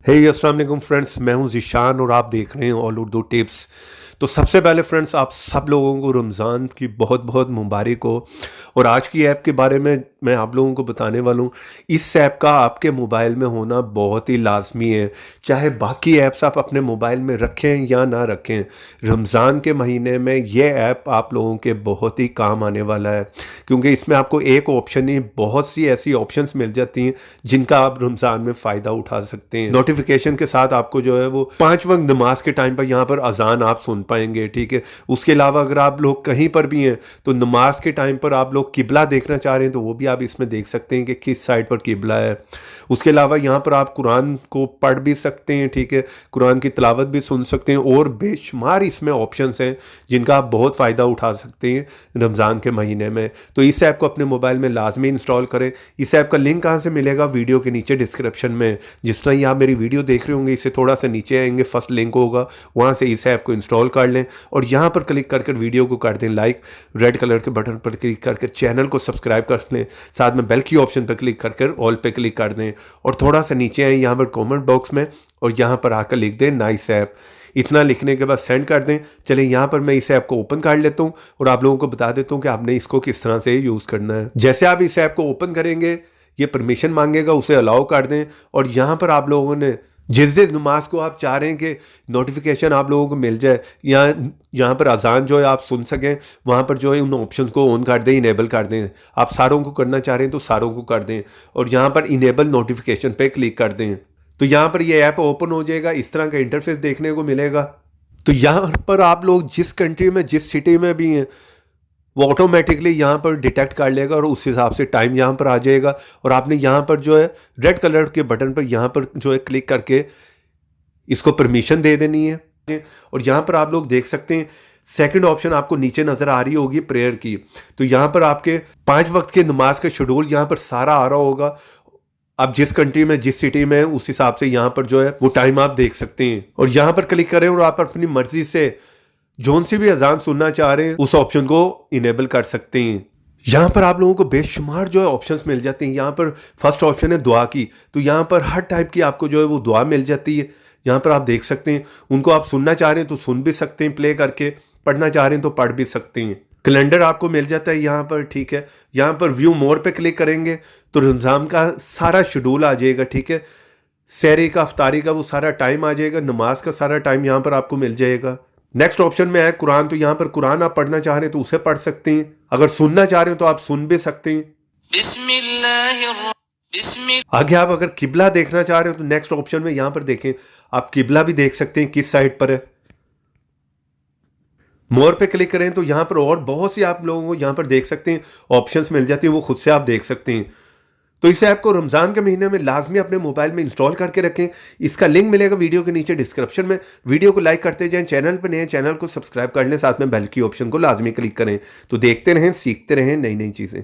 हे अस्सलाम वालेकुम फ्रेंड्स, मैं हूं ज़ीशान और आप देख रहे हैं ऑल उर्दू टिप्स। तो सबसे पहले फ्रेंड्स, आप सब लोगों को रमज़ान की बहुत बहुत मुबारक हो। और आज की ऐप के बारे में मैं आप लोगों को बताने वाला हूं। इस ऐप का आपके मोबाइल में होना बहुत ही लाजमी है। चाहे बाकी ऐप्स आप अपने मोबाइल में रखें या ना रखें, रमज़ान के महीने में ये ऐप आप लोगों के बहुत ही काम आने वाला है। क्योंकि इसमें आपको एक ऑप्शन नहीं, बहुत सी ऐसी ऑप्शंस मिल जाती हैं जिनका आप रमज़ान में फ़ायदा उठा सकते हैं। नोटिफिकेशन के साथ आपको जो है वो 5 वक्त नमाज के टाइम पर यहाँ पर अजान आप सुन पाएंगे, ठीक है। उसके अलावा अगर आप लोग कहीं पर भी हैं तो नमाज के टाइम पर आप लोग किबला देखना चाह रहे हैं तो वो भी आप इसमें देख सकते हैं कि किस साइड पर किबला है। उसके अलावा यहाँ पर आप कुरान को पढ़ भी सकते हैं, ठीक है, कुरान की तिलावत भी सुन सकते हैं और बेशुमार इसमें ऑप्शंस हैं जिनका आप बहुत फ़ायदा उठा सकते हैं रमज़ान के महीने में। तो इस ऐप को अपने मोबाइल में लाजमी इंस्टॉल करें। इस ऐप का लिंक कहाँ से मिलेगा? वीडियो के नीचे डिस्क्रिप्शन में। जिस तरह ही आप मेरी वीडियो देख रहे होंगे, इससे थोड़ा सा नीचे आएंगे, फर्स्ट लिंक होगा, वहाँ से इस ऐप को इंस्टॉल कर लें और यहाँ पर क्लिक कर वीडियो को कर दें लाइक। रेड कलर के बटन पर क्लिक करके चैनल को सब्सक्राइब कर लें। साथ में बेल की ऑप्शन पर क्लिक कर ऑल पे क्लिक कर दें और थोड़ा सा नीचे आए यहाँ पर कमेंट बॉक्स में और यहाँ पर आकर लिख दें नाइस ऐप। इतना लिखने के बाद सेंड कर दें। चलें, यहाँ पर मैं इस ऐप को ओपन कर लेता हूँ और आप लोगों को बता देता हूँ कि आपने इसको किस तरह से यूज़ करना है। जैसे आप इस ऐप को ओपन करेंगे, ये परमिशन मांगेगा, उसे अलाउ कर दें और यहाँ पर आप लोगों ने जिस नमाज को आप चाह रहे हैं कि नोटिफिकेशन आप लोगों को मिल जाए या यहाँ पर अजान जो है आप सुन सकें, वहाँ पर जो है उन ऑप्शंस को ऑन कर दें, इनेबल कर दें। आप सारों को करना चाह रहे हैं तो सारों को कर दें और यहाँ पर इनेबल नोटिफिकेशन पे क्लिक कर दें। तो यहाँ पर ये ऐप ओपन हो जाएगा, इस तरह का इंटरफेस देखने को मिलेगा। तो यहाँ पर आप लोग जिस कंट्री में, जिस सिटी में भी हैं, वो ऑटोमेटिकली यहाँ पर डिटेक्ट कर लेगा और उस हिसाब से टाइम यहाँ पर आ जाएगा। और आपने यहाँ पर जो है रेड कलर के बटन पर यहाँ पर जो है क्लिक करके इसको परमिशन दे देनी है। और यहाँ पर आप लोग देख सकते हैं सेकंड ऑप्शन आपको नीचे नज़र आ रही होगी प्रेयर की। तो यहाँ पर आपके 5 वक्त के नमाज का शेड्यूल यहाँ पर सारा आ रहा होगा। आप जिस कंट्री में, जिस सिटी में, उस हिसाब से यहाँ पर जो है वो टाइम आप देख सकते हैं और यहाँ पर क्लिक करें और आप अपनी मर्जी से जोन सी भी अजान सुनना चाह रहे हैं उस ऑप्शन को इनेबल कर सकते हैं। यहाँ पर आप लोगों को बेशुमार जो है ऑप्शंस मिल जाते हैं। यहाँ पर फर्स्ट ऑप्शन है दुआ की, तो यहाँ पर हर टाइप की आपको जो है वो दुआ मिल जाती है। यहाँ पर आप देख सकते हैं, उनको आप सुनना चाह रहे हैं तो सुन भी सकते हैं प्ले करके, पढ़ना चाह रहे हैं तो पढ़ भी सकते हैं। कैलेंडर आपको मिल जाता है यहाँ पर, ठीक है। यहाँ पर व्यू मोर पे क्लिक करेंगे तो रमज़ान का सारा शेड्यूल आ जाएगा, ठीक है। सहरी का, अफ्तारी का वो सारा टाइम आ जाएगा, नमाज का सारा टाइम यहाँ पर आपको मिल जाएगा। नेक्स्ट ऑप्शन में है कुरान, तो यहाँ पर कुरान आप पढ़ना चाह रहे हैं तो उसे पढ़ सकते हैं, अगर सुनना चाह रहे हैं तो आप सुन भी सकते हैं। आगे आप अगर किबला देखना चाह रहे हो तो नेक्स्ट ऑप्शन में यहाँ पर देखें, आप किबला भी देख सकते हैं किस साइड पर है। मोर पे क्लिक करें तो यहाँ पर और बहुत सी आप लोगों को यहाँ पर देख सकते हैं ऑप्शंस मिल जाती है, वो खुद से आप देख सकते हैं। तो इस ऐप को रमज़ान के महीने में लाजमी अपने मोबाइल में इंस्टॉल करके रखें। इसका लिंक मिलेगा वीडियो के नीचे डिस्क्रिप्शन में। वीडियो को लाइक करते जाएं, चैनल पर नए चैनल को सब्सक्राइब कर लें, साथ में बेल की ऑप्शन को लाजमी क्लिक करें। तो देखते रहें, सीखते रहें नई नई चीज़ें।